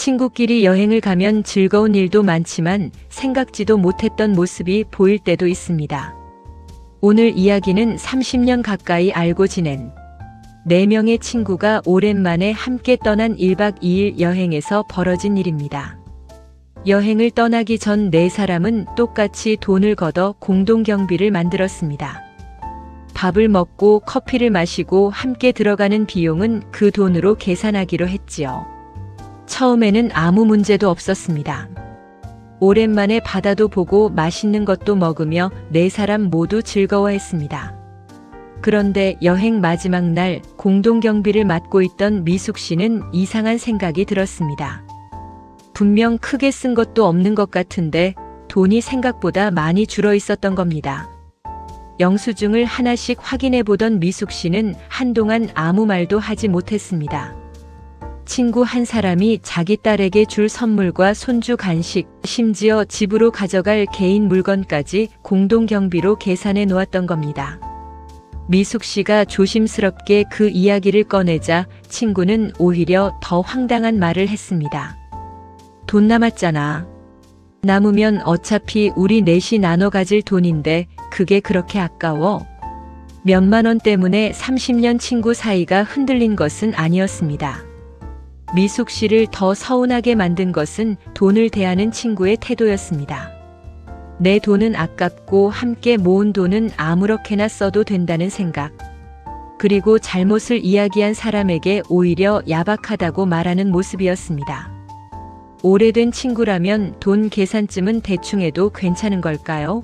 친구끼리 여행을 가면 즐거운 일도 많지만 생각지도 못했던 모습이 보일 때도 있습니다. 오늘 이야기는 30년 가까이 알고 지낸 4명의 친구가 오랜만에 함께 떠난 1박 2일 여행에서 벌어진 일입니다. 여행을 떠나기 전 4사람은 똑같이 돈을 걷어 공동경비를 만들었습니다. 밥을 먹고 커피를 마시고 함께 들어가는 비용은 그 돈으로 계산하기로 했지요. 처음에는 아무 문제도 없었습니다. 오랜만에 바다도 보고 맛있는 것도 먹으며 4사람 모두 즐거워했습니다. 그런데 여행 마지막 날 공동경비를 맡고 있던 미숙 씨는 이상한 생각이 들었습니다. 분명 크게 쓴 것도 없는 것 같은데 돈이 생각보다 많이 줄어 있었던 겁니다. 영수증을 하나씩 확인해 보던 미숙 씨는 한동안 아무 말도 하지 못했습니다. 친구 한 사람이 자기 딸에게 줄 선물과 손주 간식, 심지어 집으로 가져갈 개인 물건까지 공동경비로 계산해 놓았던 겁니다. 미숙 씨가 조심스럽게 그 이야기를 꺼내자 친구는 오히려 더 황당한 말을 했습니다. 돈 남았잖아. 남으면 어차피 우리 넷이 나눠 가질 돈인데 그게 그렇게 아까워? 몇만 원 때문에 30년 친구 사이가 흔들린 것은 아니었습니다. 미숙 씨를 더 서운하게 만든 것은 돈을 대하는 친구의 태도였습니다. 내 돈은 아깝고 함께 모은 돈은 아무렇게나 써도 된다는 생각. 그리고 잘못을 이야기한 사람에게 오히려 야박하다고 말하는 모습이었습니다. 오래된 친구라면 돈 계산쯤은 대충 해도 괜찮은 걸까요?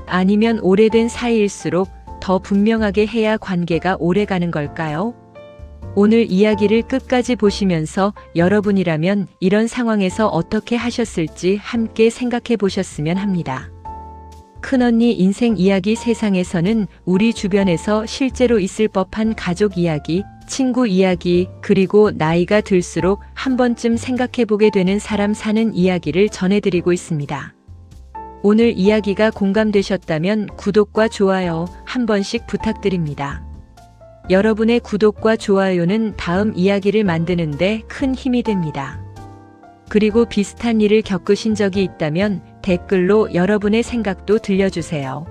아니면 오래된 사이일수록 더 분명하게 해야 관계가 오래가는 걸까요? 오늘 이야기를 끝까지 보시면서 여러분이라면 이런 상황에서 어떻게 하셨을지 함께 생각해 보셨으면 합니다. 큰언니 인생 이야기 세상에서는 우리 주변에서 실제로 있을 법한 가족 이야기, 친구 이야기, 그리고 나이가 들수록 한 번쯤 생각해 보게 되는 사람 사는 이야기를 전해드리고 있습니다. 오늘 이야기가 공감되셨다면 구독과 좋아요 한 번씩 부탁드립니다. 여러분의 구독과 좋아요는 다음 이야기를 만드는데 큰 힘이 됩니다. 그리고 비슷한 일을 겪으신 적이 있다면 댓글로 여러분의 생각도 들려주세요.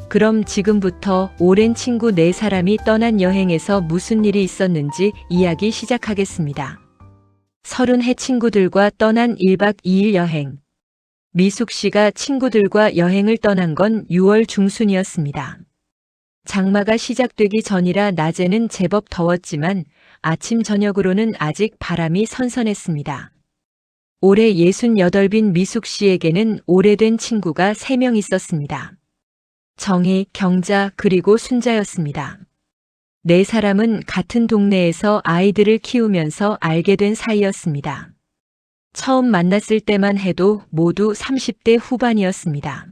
그럼 지금부터 오랜 친구 4사람이 떠난 여행에서 무슨 일이 있었는지 이야기 시작하겠습니다. 30해 친구들과 떠난 1박 2일 여행. 미숙 씨가 친구들과 여행을 떠난 건 6월 중순이었습니다. 장마가 시작되기 전이라 낮에는 제법 더웠지만 아침 저녁으로는 아직 바람이 선선했습니다. 올해 68인 미숙 씨에게는 오래된 친구가 3명 있었습니다. 정희, 경자, 그리고 순자였습니다. 4사람은 같은 동네에서 아이들을 키우면서 알게 된 사이였습니다. 처음 만났을 때만 해도 모두 30대 후반이었습니다.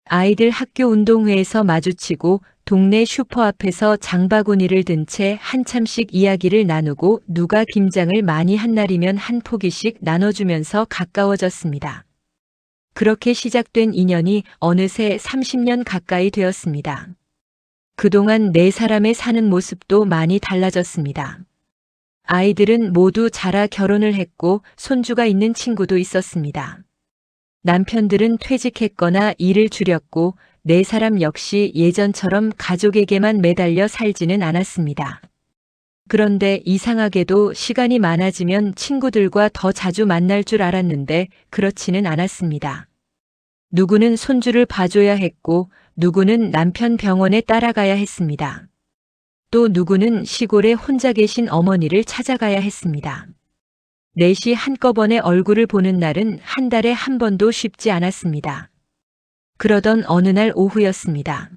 아이들 학교 운동회에서 마주치고 동네 슈퍼 앞에서 장바구니를 든 채 한참씩 이야기를 나누고 누가 김장을 많이 한 날이면 한 포기씩 나눠주면서 가까워졌습니다. 그렇게 시작된 인연이 어느새 30년 가까이 되었습니다. 그동안 4사람의 사는 모습도 많이 달라졌습니다. 아이들은 모두 자라 결혼을 했고 손주가 있는 친구도 있었습니다. 남편들은 퇴직했거나 일을 줄였고 4사람 역시 예전처럼 가족에게만 매달려 살지는 않았습니다. 그런데 이상하게도 시간이 많아지면 친구들과 더 자주 만날 줄 알았는데 그렇지는 않았습니다. 누구는 손주를 봐줘야 했고 누구는 남편 병원에 따라가야 했습니다. 또 누구는 시골에 혼자 계신 어머니를 찾아가야 했습니다. 4시 한꺼번에 얼굴을 보는 날은 한 달에 한 번도 쉽지 않았습니다. 그러던 어느 날 오후였습니다.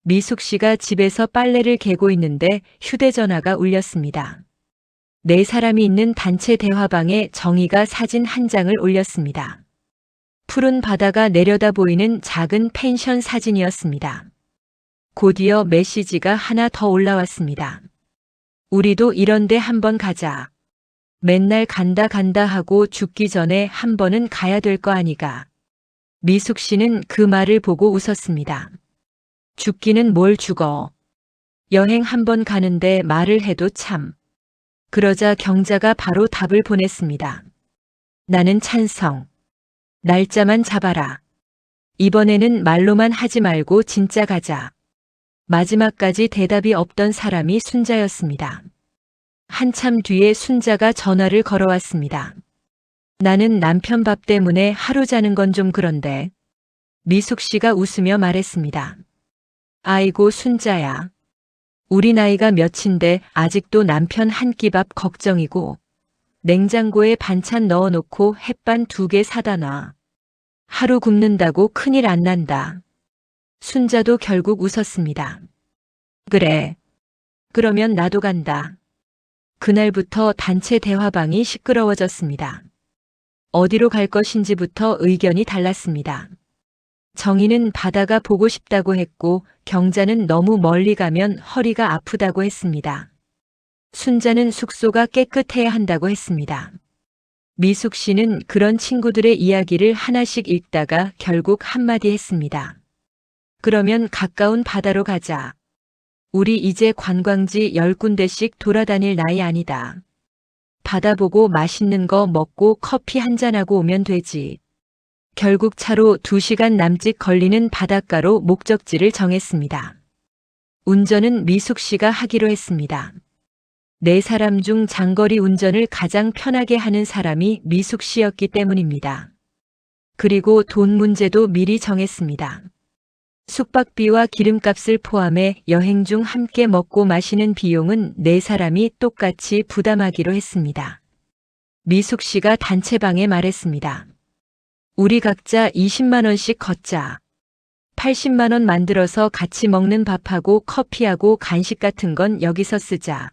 미숙 씨가 집에서 빨래를 개고 있는데 휴대전화가 울렸습니다. 4사람이 있는 단체 대화방에 정희가 사진 한 장을 올렸습니다. 푸른 바다가 내려다 보이는 작은 펜션 사진이었습니다. 곧이어 메시지가 하나 더 올라왔습니다. 우리도 이런데 한번 가자. 맨날 간다 하고 죽기 전에 한 번은 가야 될 거 아니가. 미숙 씨는 그 말을 보고 웃었습니다. 죽기는 뭘 죽어. 여행 한 번 가는데 말을 해도 참. 그러자 경자가 바로 답을 보냈습니다. 나는 찬성. 날짜만 잡아라. 이번에는 말로만 하지 말고 진짜 가자. 마지막까지 대답이 없던 사람이 순자였습니다. 한참 뒤에 순자가 전화를 걸어왔습니다. 나는 남편 밥 때문에 하루 자는 건 좀 그런데. 미숙 씨가 웃으며 말했습니다. 아이고 순자야. 우리 나이가 몇인데 아직도 남편 한 끼 밥 걱정이고 냉장고에 반찬 넣어놓고 햇반 2개 사다 놔. 하루 굶는다고 큰일 안 난다. 순자도 결국 웃었습니다. 그래. 그러면 나도 간다. 그날부터 단체 대화방이 시끄러워졌습니다. 어디로 갈 것인지부터 의견이 달랐습니다. 정희는 바다가 보고 싶다고 했고 경자는 너무 멀리 가면 허리가 아프다고 했습니다. 순자는 숙소가 깨끗해야 한다고 했습니다. 미숙 씨는 그런 친구들의 이야기를 하나씩 읽다가 결국 한마디 했습니다. 그러면 가까운 바다로 가자. 우리 이제 관광지 10군데씩 돌아다닐 나이 아니다. 바다 보고 맛있는 거 먹고 커피 한잔하고 오면 되지. 결국 차로 2시간 남짓 걸리는 바닷가로 목적지를 정했습니다. 운전은 미숙 씨가 하기로 했습니다. 4사람 중 장거리 운전을 가장 편하게 하는 사람이 미숙 씨였기 때문입니다. 그리고 돈 문제도 미리 정했습니다. 숙박비와 기름값을 포함해 여행 중 함께 먹고 마시는 비용은 4사람이 똑같이 부담하기로 했습니다. 미숙 씨가 단체방에 말했습니다. 우리 각자 20만 원씩 걷자. 80만 원 만들어서 같이 먹는 밥하고 커피하고 간식 같은 건 여기서 쓰자.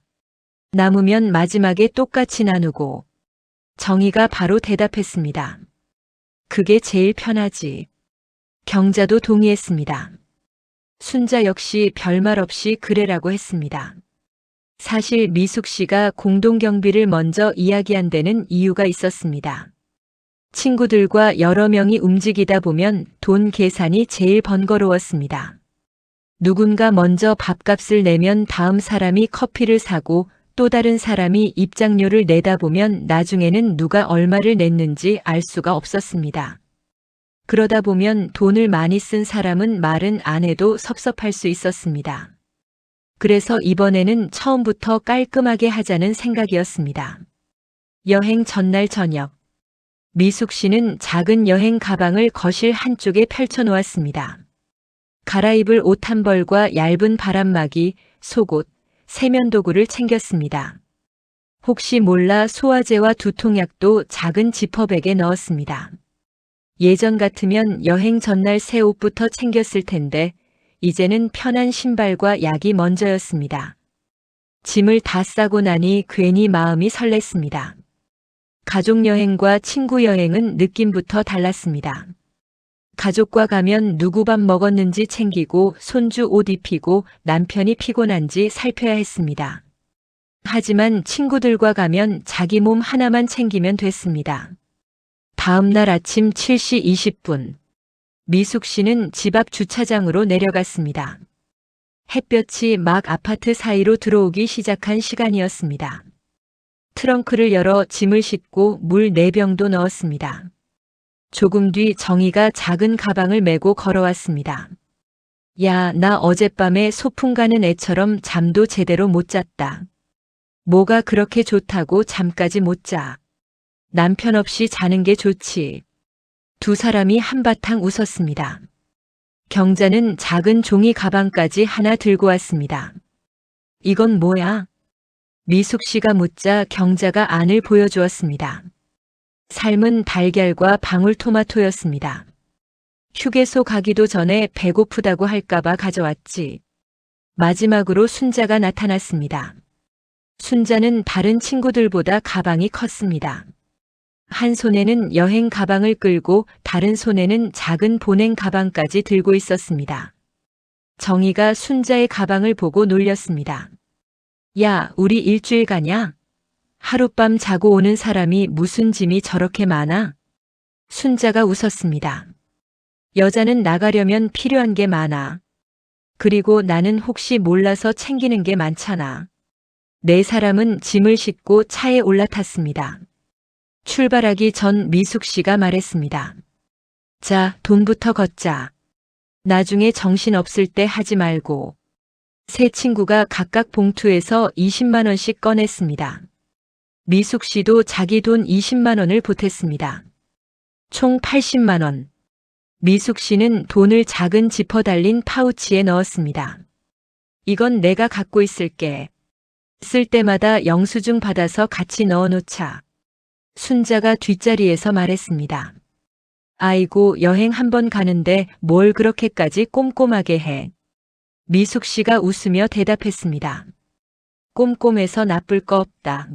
남으면 마지막에 똑같이 나누고. 정희가 바로 대답했습니다. 그게 제일 편하지. 경자도 동의했습니다. 순자 역시 별말 없이 그래라고 했습니다. 사실 미숙 씨가 공동경비를 먼저 이야기한 데는 이유가 있었습니다. 친구들과 여러 명이 움직이다 보면 돈 계산이 제일 번거로웠습니다. 누군가 먼저 밥값을 내면 다음 사람이 커피를 사고 또 다른 사람이 입장료를 내다 보면 나중에는 누가 얼마를 냈는지 알 수가 없었습니다. 그러다 보면 돈을 많이 쓴 사람은 말은 안 해도 섭섭할 수 있었습니다. 그래서 이번에는 처음부터 깔끔하게 하자는 생각이었습니다. 여행 전날 저녁. 미숙 씨는 작은 여행 가방을 거실 한쪽에 펼쳐놓았습니다. 갈아입을 옷 한 벌과 얇은 바람막이, 속옷, 세면도구를 챙겼습니다. 혹시 몰라 소화제와 두통약도 작은 지퍼백에 넣었습니다. 예전 같으면 여행 전날 새 옷부터 챙겼을 텐데 이제는 편한 신발과 약이 먼저였습니다. 짐을 다 싸고 나니 괜히 마음이 설렜습니다. 가족여행과 친구여행은 느낌부터 달랐습니다. 가족과 가면 누구 밥 먹었는지 챙기고 손주 옷 입히고 남편이 피곤한지 살펴야 했습니다. 하지만 친구들과 가면 자기 몸 하나만 챙기면 됐습니다. 다음 날 아침 7시 20분. 미숙 씨는 집 앞 주차장으로 내려갔습니다. 햇볕이 막 아파트 사이로 들어오기 시작한 시간이었습니다. 트렁크를 열어 짐을 싣고 물 4병도 넣었습니다. 조금 뒤 정희가 작은 가방을 메고 걸어왔습니다. 야, 나 어젯밤에 소풍 가는 애처럼 잠도 제대로 못 잤다. 뭐가 그렇게 좋다고 잠까지 못 자. 남편 없이 자는 게 좋지. 2사람이 한바탕 웃었습니다. 경자는 작은 종이 가방까지 하나 들고 왔습니다. 이건 뭐야? 미숙 씨가 묻자 경자가 안을 보여주었습니다. 삶은 달걀과 방울토마토였습니다. 휴게소 가기도 전에 배고프다고 할까봐 가져왔지. 마지막으로 순자가 나타났습니다. 순자는 다른 친구들보다 가방이 컸습니다. 한 손에는 여행 가방을 끌고 다른 손에는 작은 보냉 가방까지 들고 있었습니다. 정희가 순자의 가방을 보고 놀렸습니다. 야, 우리 일주일 가냐? 하룻밤 자고 오는 사람이 무슨 짐이 저렇게 많아? 순자가 웃었습니다. 여자는 나가려면 필요한 게 많아. 그리고 나는 혹시 몰라서 챙기는 게 많잖아. 네 사람은 짐을 싣고 차에 올라탔습니다. 출발하기 전 미숙 씨가 말했습니다. 자, 돈부터 걷자. 나중에 정신 없을 때 하지 말고. 세 친구가 각각 봉투에서 20만 원씩 꺼냈습니다. 미숙 씨도 자기 돈 20만 원을 보탰습니다. 총 80만 원. 미숙 씨는 돈을 작은 지퍼 달린 파우치에 넣었습니다. 이건 내가 갖고 있을게. 쓸 때마다 영수증 받아서 같이 넣어놓자. 순자가 뒷자리에서 말했습니다. 아이고, 여행 한 번 가는데 뭘 그렇게까지 꼼꼼하게 해. 미숙 씨가 웃으며 대답했습니다. 꼼꼼해서 나쁠 거 없다.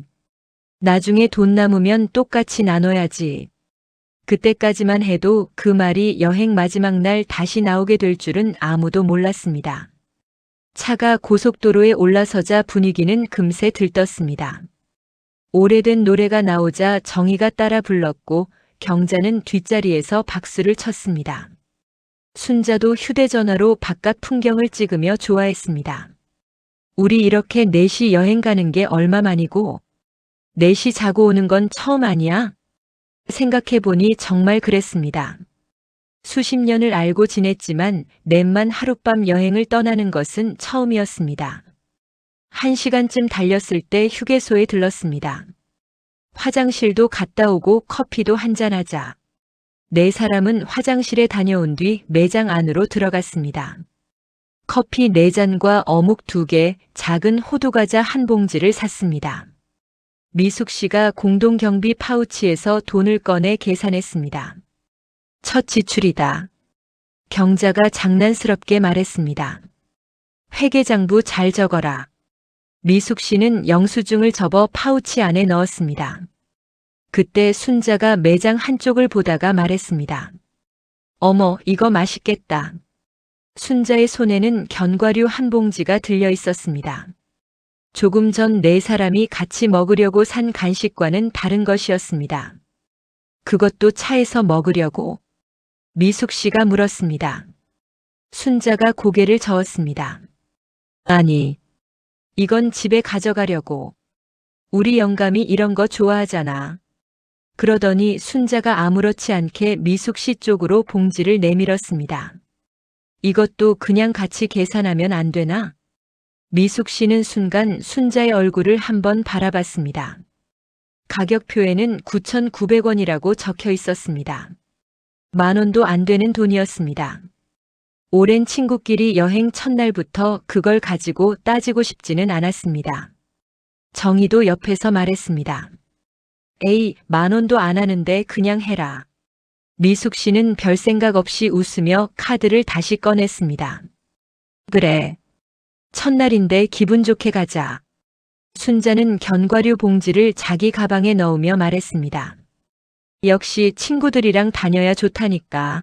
나중에 돈 남으면 똑같이 나눠야지. 그때까지만 해도 그 말이 여행 마지막 날 다시 나오게 될 줄은 아무도 몰랐습니다. 차가 고속도로에 올라서자 분위기는 금세 들떴습니다. 오래된 노래가 나오자 정희가 따라 불렀고 경자는 뒷자리에서 박수를 쳤습니다. 순자도 휴대전화로 바깥 풍경을 찍으며 좋아했습니다. 우리 이렇게 넷이 여행 가는 게 얼마만이고 넷이 자고 오는 건 처음 아니야? 생각해보니 정말 그랬습니다. 수십 년을 알고 지냈지만 넷만 하룻밤 여행을 떠나는 것은 처음이었습니다. 1시간쯤 달렸을 때 휴게소에 들렀습니다. 화장실도 갔다 오고 커피도 한잔하자. 네 사람은 화장실에 다녀온 뒤 매장 안으로 들어갔습니다. 커피 4잔과 어묵 2개, 작은 호두과자 한 봉지를 샀습니다. 미숙 씨가 공동경비 파우치에서 돈을 꺼내 계산했습니다. 첫 지출이다. 경자가 장난스럽게 말했습니다. 회계장부 잘 적어라. 미숙 씨는 영수증을 접어 파우치 안에 넣었습니다. 그때 순자가 매장 한쪽을 보다가 말했습니다. 어머, 이거 맛있겠다. 순자의 손에는 견과류 한 봉지가 들려 있었습니다. 조금 전 네 사람이 같이 먹으려고 산 간식과는 다른 것이었습니다. 그것도 차에서 먹으려고? 미숙 씨가 물었습니다. 순자가 고개를 저었습니다. 아니, 이건 집에 가져가려고. 우리 영감이 이런 거 좋아하잖아. 그러더니 순자가 아무렇지 않게 미숙 씨 쪽으로 봉지를 내밀었습니다. 이것도 그냥 같이 계산하면 안 되나? 미숙 씨는 순간 순자의 얼굴을 한번 바라봤습니다. 가격표에는 9,900원이라고 적혀 있었습니다. 10,000원도 안 되는 돈이었습니다. 오랜 친구끼리 여행 첫날부터 그걸 가지고 따지고 싶지는 않았습니다. 정희도 옆에서 말했습니다. 에이, 10,000원도 안 하는데 그냥 해라. 미숙 씨는 별 생각 없이 웃으며 카드를 다시 꺼냈습니다. 그래. 첫날인데 기분 좋게 가자. 순자는 견과류 봉지를 자기 가방에 넣으며 말했습니다. 역시 친구들이랑 다녀야 좋다니까.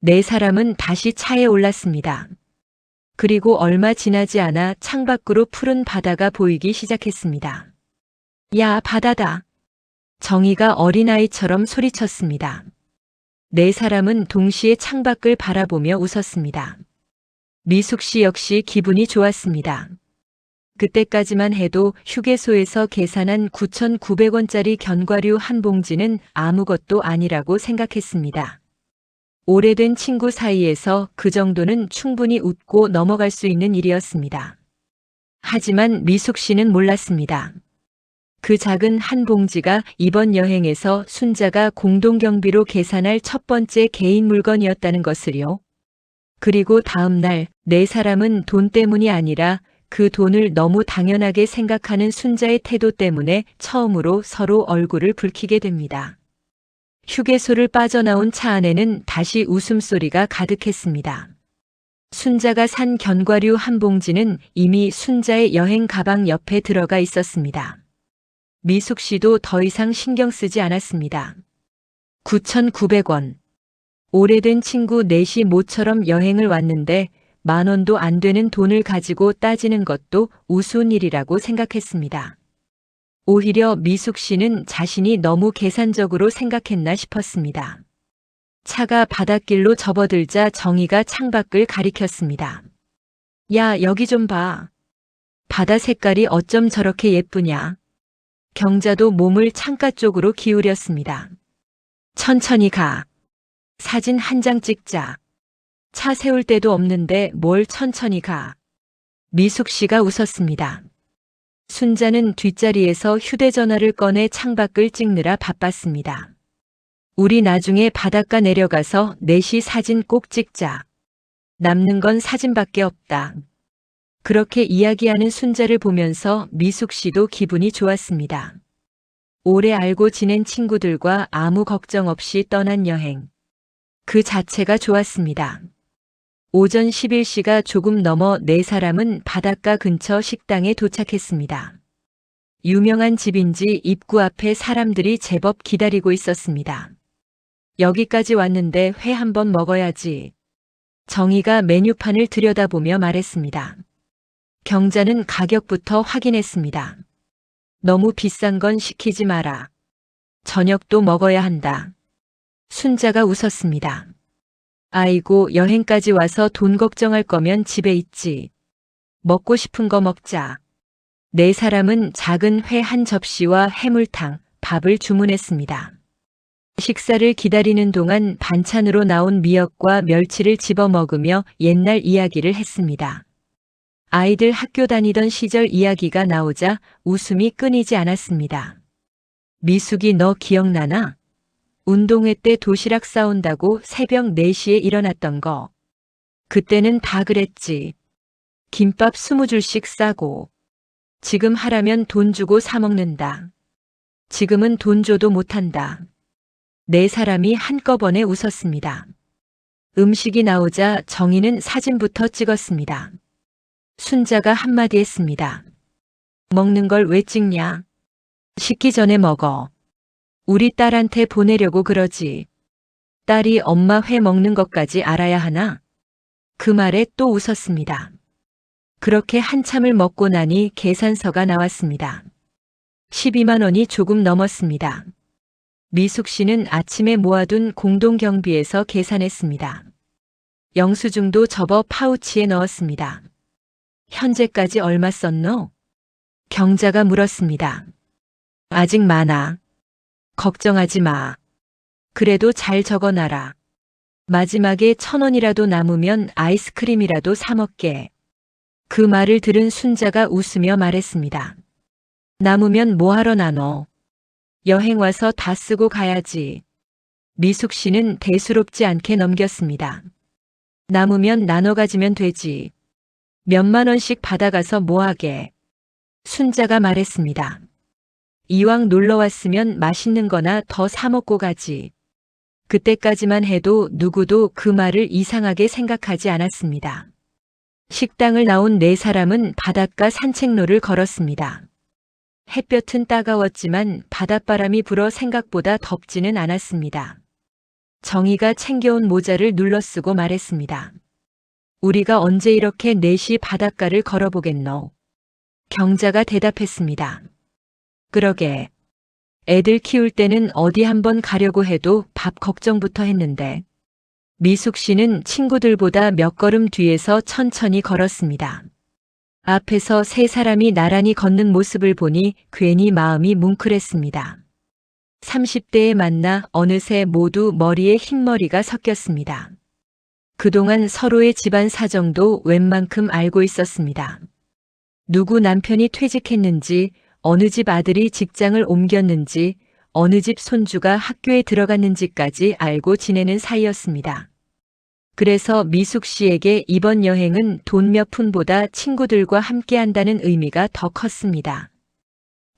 네 사람은 다시 차에 올랐습니다. 그리고 얼마 지나지 않아 창밖으로 푸른 바다가 보이기 시작했습니다. 야, 바다다. 정희가 어린아이처럼 소리쳤습니다. 네 사람은 동시에 창밖을 바라보며 웃었습니다. 미숙 씨 역시 기분이 좋았습니다. 그때까지만 해도 휴게소에서 계산한 9,900원짜리 견과류 한 봉지는 아무것도 아니라고 생각했습니다. 오래된 친구 사이에서 그 정도는 충분히 웃고 넘어갈 수 있는 일이었습니다. 하지만 미숙 씨는 몰랐습니다. 그 작은 한 봉지가 이번 여행에서 순자가 공동경비로 계산할 첫 번째 개인 물건이었다는 것을요. 그리고 다음 날 네 사람은 돈 때문이 아니라 그 돈을 너무 당연하게 생각하는 순자의 태도 때문에 처음으로 서로 얼굴을 붉히게 됩니다. 휴게소를 빠져나온 차 안에는 다시 웃음소리가 가득했습니다. 순자가 산 견과류 한 봉지는 이미 순자의 여행 가방 옆에 들어가 있었습니다. 미숙 씨도 더 이상 신경 쓰지 않았습니다. 9,900원. 오래된 친구 넷이 모처럼 여행을 왔는데 10,000원도 안 되는 돈을 가지고 따지는 것도 우스운 일이라고 생각했습니다. 오히려 미숙 씨는 자신이 너무 계산적으로 생각했나 싶었습니다. 차가 바닷길로 접어들자 정희가 창밖을 가리켰습니다. 야, 여기 좀 봐. 바다 색깔이 어쩜 저렇게 예쁘냐. 경자도 몸을 창가 쪽으로 기울였습니다. 천천히 가. 사진 한 장 찍자. 차 세울 데도 없는데 뭘 천천히 가. 미숙 씨가 웃었습니다. 순자는 뒷자리에서 휴대전화를 꺼내 창밖을 찍느라 바빴습니다. 우리 나중에 바닷가 내려가서 넷이 사진 꼭 찍자. 남는 건 사진밖에 없다. 그렇게 이야기하는 순자를 보면서 미숙 씨도 기분이 좋았습니다. 오래 알고 지낸 친구들과 아무 걱정 없이 떠난 여행. 그 자체가 좋았습니다. 오전 11시가 조금 넘어 네 사람은 바닷가 근처 식당에 도착했습니다. 유명한 집인지 입구 앞에 사람들이 제법 기다리고 있었습니다. 여기까지 왔는데 회 한번 먹어야지. 정희가 메뉴판을 들여다보며 말했습니다. 경자는 가격부터 확인했습니다. 너무 비싼 건 시키지 마라. 저녁도 먹어야 한다. 순자가 웃었습니다. 아이고, 여행까지 와서 돈 걱정할 거면 집에 있지. 먹고 싶은 거 먹자. 네 사람은 작은 회 한 접시와 해물탕, 밥을 주문했습니다. 식사를 기다리는 동안 반찬으로 나온 미역과 멸치를 집어 먹으며 옛날 이야기를 했습니다. 아이들 학교 다니던 시절 이야기가 나오자 웃음이 끊이지 않았습니다. 미숙이 너 기억나나? 운동회 때 도시락 싸온다고 새벽 4시에 일어났던 거. 그때는 다 그랬지. 김밥 20줄씩 싸고. 지금 하라면 돈 주고 사 먹는다. 지금은 돈 줘도 못한다. 네 사람이 한꺼번에 웃었습니다. 음식이 나오자 정희는 사진부터 찍었습니다. 순자가 한마디 했습니다. 먹는 걸 왜 찍냐? 식기 전에 먹어. 우리 딸한테 보내려고 그러지. 딸이 엄마 회 먹는 것까지 알아야 하나? 그 말에 또 웃었습니다. 그렇게 한참을 먹고 나니 계산서가 나왔습니다. 12만 원이 조금 넘었습니다. 미숙 씨는 아침에 모아둔 공동경비에서 계산했습니다. 영수증도 접어 파우치에 넣었습니다. 현재까지 얼마 썼노? 경자가 물었습니다. 아직 많아. 걱정하지 마. 그래도 잘 적어놔라. 마지막에 1,000원이라도 남으면 아이스크림이라도 사 먹게. 그 말을 들은 순자가 웃으며 말했습니다. 남으면 뭐하러 나눠? 여행 와서 다 쓰고 가야지. 미숙 씨는 대수롭지 않게 넘겼습니다. 남으면 나눠 가지면 되지. 몇만 원씩 받아가서 뭐하게. 순자가 말했습니다. 이왕 놀러 왔으면 맛있는 거나 더 사 먹고 가지. 그때까지만 해도 누구도 그 말을 이상하게 생각하지 않았습니다. 식당을 나온 네 사람은 바닷가 산책로를 걸었습니다. 햇볕은 따가웠지만 바닷바람이 불어 생각보다 덥지는 않았습니다. 정희가 챙겨온 모자를 눌러쓰고 말했습니다. 우리가 언제 이렇게 넷이 바닷가를 걸어보겠노? 경자가 대답했습니다. 그러게. 애들 키울 때는 어디 한번 가려고 해도 밥 걱정부터 했는데. 미숙 씨는 친구들보다 몇 걸음 뒤에서 천천히 걸었습니다. 앞에서 세 사람이 나란히 걷는 모습을 보니 괜히 마음이 뭉클했습니다. 30대에 만나 어느새 모두 머리에 흰머리가 섞였습니다. 그동안 서로의 집안 사정도 웬만큼 알고 있었습니다. 누구 남편이 퇴직했는지, 어느 집 아들이 직장을 옮겼는지, 어느 집 손주가 학교에 들어갔는지까지 알고 지내는 사이였습니다. 그래서 미숙 씨에게 이번 여행은 돈 몇 푼보다 친구들과 함께 한다는 의미가 더 컸습니다.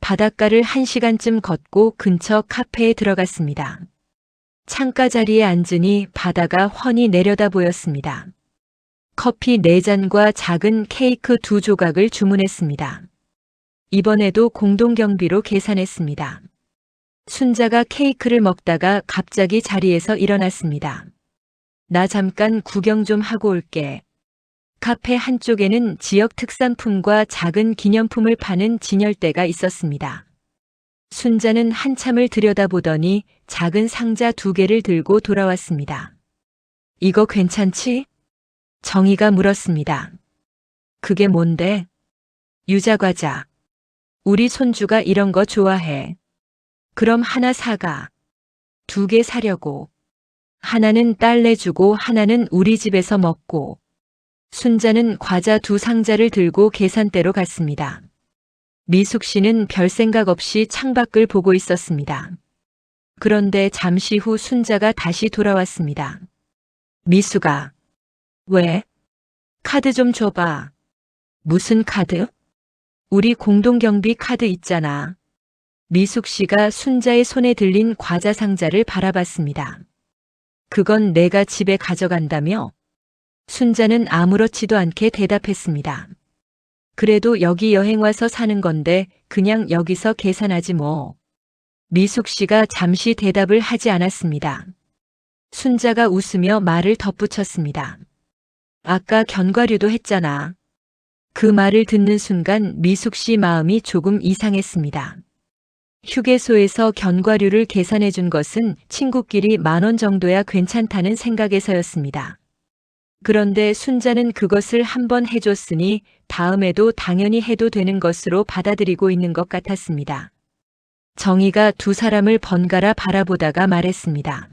바닷가를 1시간쯤 걷고 근처 카페에 들어갔습니다. 창가 자리에 앉으니 바다가 훤히 내려다 보였습니다. 커피 4잔과 작은 케이크 2조각을 주문했습니다. 이번에도 공동경비로 계산했습니다. 순자가 케이크를 먹다가 갑자기 자리에서 일어났습니다. 나 잠깐 구경 좀 하고 올게. 카페 한쪽에는 지역 특산품과 작은 기념품을 파는 진열대가 있었습니다. 순자는 한참을 들여다보더니 작은 상자 2개를 들고 돌아왔습니다. 이거 괜찮지? 정희가 물었습니다. 그게 뭔데? 유자과자. 우리 손주가 이런 거 좋아해. 그럼 하나 사가. 2개 사려고. 하나는 딸내 주고 하나는 우리 집에서 먹고. 순자는 과자 2상자를 들고 계산대로 갔습니다. 미숙 씨는 별 생각 없이 창밖을 보고 있었습니다. 그런데 잠시 후 순자가 다시 돌아왔습니다. 미숙아. 왜? 카드 좀 줘봐. 무슨 카드? 우리 공동경비 카드 있잖아. 미숙 씨가 순자의 손에 들린 과자 상자를 바라봤습니다. 그건 내가 집에 가져간다며? 순자는 아무렇지도 않게 대답했습니다. 그래도 여기 여행 와서 사는 건데 그냥 여기서 계산하지 뭐. 미숙 씨가 잠시 대답을 하지 않았습니다. 순자가 웃으며 말을 덧붙였습니다. 아까 견과류도 했잖아. 그 말을 듣는 순간 미숙 씨 마음이 조금 이상했습니다. 휴게소에서 견과류를 계산해 준 것은 친구끼리 10,000원 정도야 괜찮다는 생각에서였습니다. 그런데 순자는 그것을 한번 해줬으니 다음에도 당연히 해도 되는 것으로 받아들이고 있는 것 같았습니다. 정희가 2 사람을 번갈아 바라보다가 말했습니다.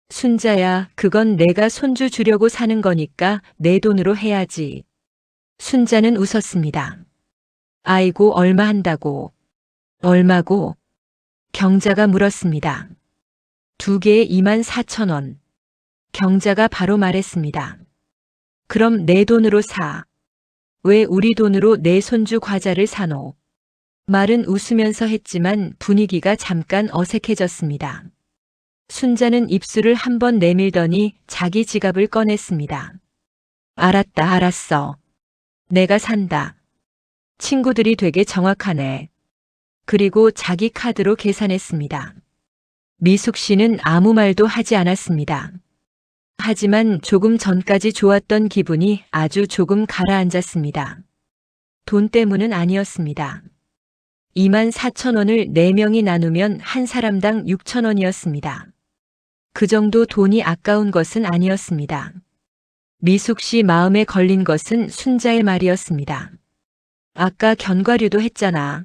순자야, 그건 내가 손주 주려고 사는 거니까 내 돈으로 해야지. 순자는 웃었습니다. 아이고, 얼마 한다고. 얼마고? 경자가 물었습니다. 2개에 24,000원. 경자가 바로 말했습니다. 그럼 내 돈으로 사. 왜 우리 돈으로 내 손주 과자를 사노? 말은 웃으면서 했지만 분위기가 잠깐 어색해졌습니다. 순자는 입술을 한번 내밀더니 자기 지갑을 꺼냈습니다. 알았다, 알았어. 내가 산다. 친구들이 되게 정확하네. 그리고 자기 카드로 계산했습니다. 미숙 씨는 아무 말도 하지 않았습니다. 하지만 조금 전까지 좋았던 기분이 아주 조금 가라앉았습니다. 돈 때문은 아니었습니다. 24,000원을 4명이 나누면 한 사람당 6,000원이었습니다. 그 정도 돈이 아까운 것은 아니었습니다. 미숙 씨 마음에 걸린 것은 순자의 말이었습니다. 아까 견과류도 했잖아.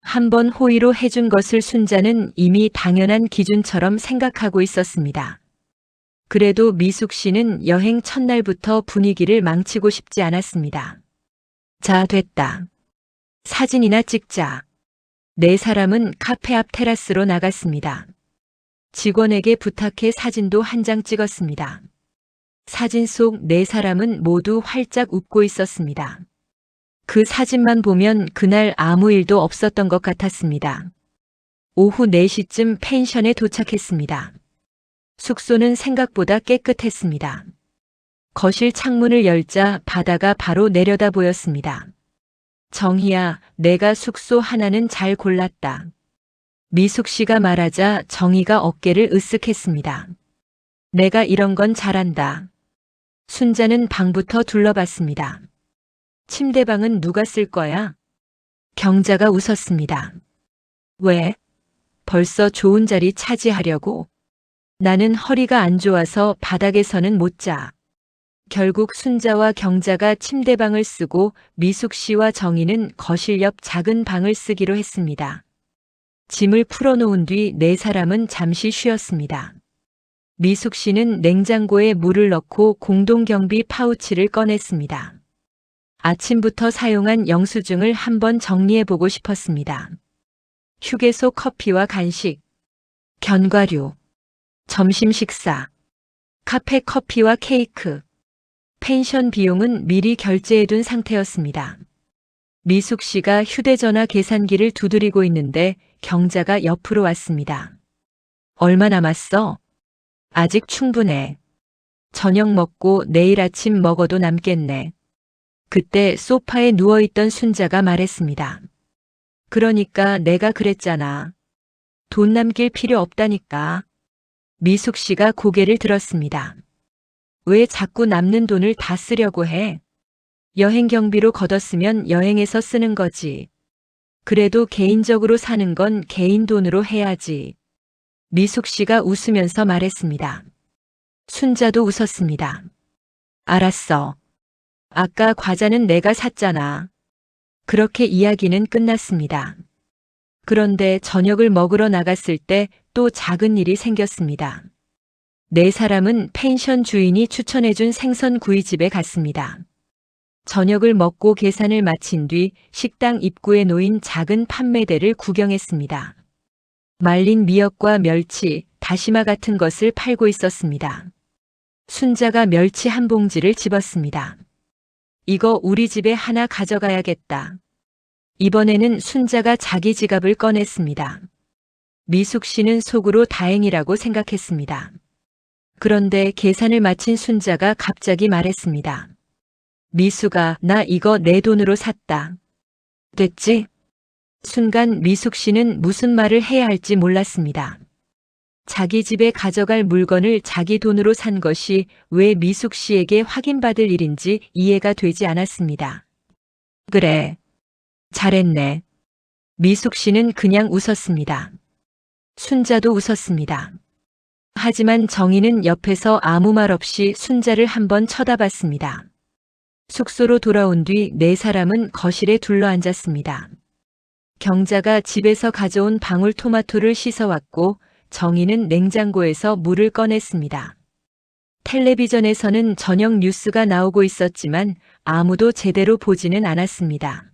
한번 호의로 해준 것을 순자는 이미 당연한 기준처럼 생각하고 있었습니다. 그래도 미숙 씨는 여행 첫날부터 분위기를 망치고 싶지 않았습니다. 자, 됐다. 사진이나 찍자. 4사람은 카페 앞 테라스로 나갔습니다. 직원에게 부탁해 사진도 한 장 찍었습니다. 사진 속 4사람은 모두 활짝 웃고 있었습니다. 그 사진만 보면 그날 아무 일도 없었던 것 같았습니다. 오후 4시쯤 펜션에 도착했습니다. 숙소는 생각보다 깨끗했습니다. 거실 창문을 열자 바다가 바로 내려다 보였습니다. 정희야, 내가 숙소 하나는 잘 골랐다. 미숙 씨가 말하자 정희가 어깨를 으쓱했습니다. 내가 이런 건 잘한다. 순자는 방부터 둘러봤습니다. 침대방은 누가 쓸 거야? 경자가 웃었습니다. 왜? 벌써 좋은 자리 차지하려고? 나는 허리가 안 좋아서 바닥에서는 못 자. 결국 순자와 경자가 침대방을 쓰고 미숙 씨와 정희는 거실 옆 작은 방을 쓰기로 했습니다. 짐을 풀어놓은 뒤 4사람은 잠시 쉬었습니다. 미숙 씨는 냉장고에 물을 넣고 공동경비 파우치를 꺼냈습니다. 아침부터 사용한 영수증을 한번 정리해보고 싶었습니다. 휴게소 커피와 간식, 견과류, 점심 식사, 카페 커피와 케이크, 펜션 비용은 미리 결제해둔 상태였습니다. 미숙 씨가 휴대전화 계산기를 두드리고 있는데 경자가 옆으로 왔습니다. 얼마 남았어? 아직 충분해. 저녁 먹고 내일 아침 먹어도 남겠네. 그때 소파에 누워있던 순자가 말했습니다. 그러니까 내가 그랬잖아. 돈 남길 필요 없다니까. 미숙 씨가 고개를 들었습니다. 왜 자꾸 남는 돈을 다 쓰려고 해? 여행 경비로 걷었으면 여행에서 쓰는 거지. 그래도 개인적으로 사는 건 개인 돈으로 해야지. 미숙 씨가 웃으면서 말했습니다. 순자도 웃었습니다. 알았어. 아까 과자는 내가 샀잖아. 그렇게 이야기는 끝났습니다. 그런데 저녁을 먹으러 나갔을 때 또 작은 일이 생겼습니다. 네 사람은 펜션 주인이 추천해준 생선 구이집에 갔습니다. 저녁을 먹고 계산을 마친 뒤 식당 입구에 놓인 작은 판매대를 구경했습니다. 말린 미역과 멸치, 다시마 같은 것을 팔고 있었습니다. 순자가 멸치 한 봉지를 집었습니다. 이거 우리 집에 하나 가져가야겠다. 이번에는 순자가 자기 지갑을 꺼냈습니다. 미숙 씨는 속으로 다행이라고 생각했습니다. 그런데 계산을 마친 순자가 갑자기 말했습니다. 미숙아, 나 이거 내 돈으로 샀다. 됐지? 순간 미숙 씨는 무슨 말을 해야 할지 몰랐습니다. 자기 집에 가져갈 물건을 자기 돈으로 산 것이 왜 미숙 씨에게 확인받을 일인지 이해가 되지 않았습니다. 그래. 잘했네. 미숙 씨는 그냥 웃었습니다. 순자도 웃었습니다. 하지만 정희는 옆에서 아무 말 없이 순자를 한번 쳐다봤습니다. 숙소로 돌아온 뒤 네 사람은 거실에 둘러앉았습니다. 경자가 집에서 가져온 방울토마토를 씻어왔고 정희는 냉장고에서 물을 꺼냈습니다. 텔레비전에서는 저녁 뉴스가 나오고 있었지만 아무도 제대로 보지는 않았습니다.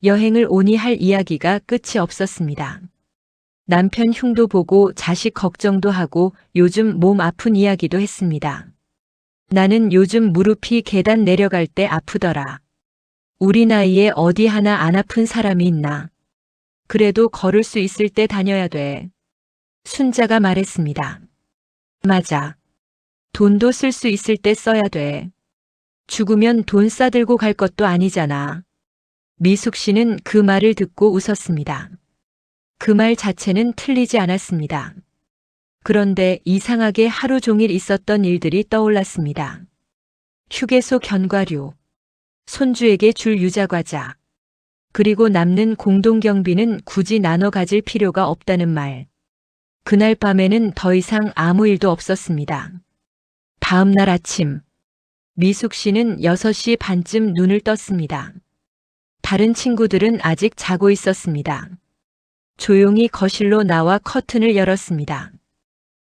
여행을 오니 할 이야기가 끝이 없었습니다. 남편 흉도 보고 자식 걱정도 하고 요즘 몸 아픈 이야기도 했습니다. 나는 요즘 무릎이 계단 내려갈 때 아프더라. 우리 나이에 어디 하나 안 아픈 사람이 있나. 그래도 걸을 수 있을 때 다녀야 돼. 순자가 말했습니다. 맞아. 돈도 쓸 수 있을 때 써야 돼. 죽으면 돈 싸들고 갈 것도 아니잖아. 미숙 씨는 그 말을 듣고 웃었습니다. 그 말 자체는 틀리지 않았습니다. 그런데 이상하게 하루 종일 있었던 일들이 떠올랐습니다. 휴게소 견과류, 손주에게 줄 유자과자, 그리고 남는 공동경비는 굳이 나눠 가질 필요가 없다는 말. 그날 밤에는 더 이상 아무 일도 없었습니다. 다음 날 아침, 미숙 씨는 6시 반쯤 눈을 떴습니다. 다른 친구들은 아직 자고 있었습니다. 조용히 거실로 나와 커튼을 열었습니다.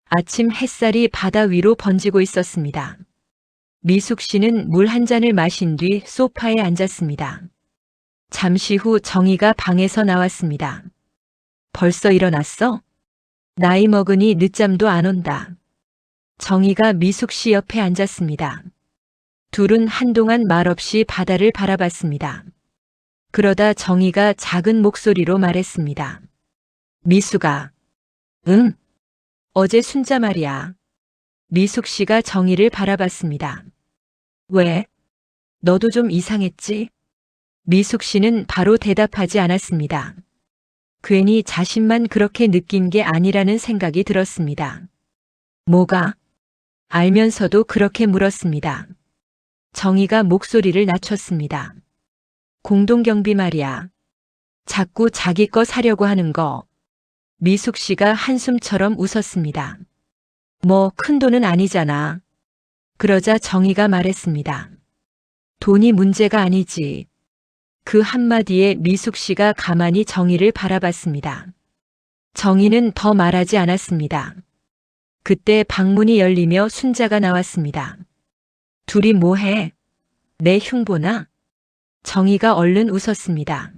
아침 햇살이 바다 위로 번지고 있었습니다. 미숙 씨는 물 한 잔을 마신 뒤 소파에 앉았습니다. 잠시 후 정희가 방에서 나왔습니다. 벌써 일어났어? 나이 먹으니 늦잠도 안 온다. 정희가 미숙 씨 옆에 앉았습니다. 둘은 한동안 말없이 바다를 바라봤습니다. 그러다 정희가 작은 목소리로 말했습니다. 미숙아. 응? 어제 순자 말이야. 미숙 씨가 정희를 바라봤습니다. 왜? 너도 좀 이상했지? 미숙 씨는 바로 대답하지 않았습니다. 괜히 자신만 그렇게 느낀 게 아니라는 생각이 들었습니다. 뭐가? 알면서도 그렇게 물었습니다. 정희가 목소리를 낮췄습니다. 공동경비 말이야. 자꾸 자기 거 사려고 하는 거. 미숙 씨가 한숨처럼 웃었습니다. 뭐 큰 돈은 아니잖아. 그러자 정희가 말했습니다. 돈이 문제가 아니지. 그 한마디에 미숙 씨가 가만히 정희를 바라봤습니다. 정희는 더 말하지 않았습니다. 그때 방문이 열리며 순자가 나왔습니다. 둘이 뭐해? 내 흉 보나? 정희가 얼른 웃었습니다.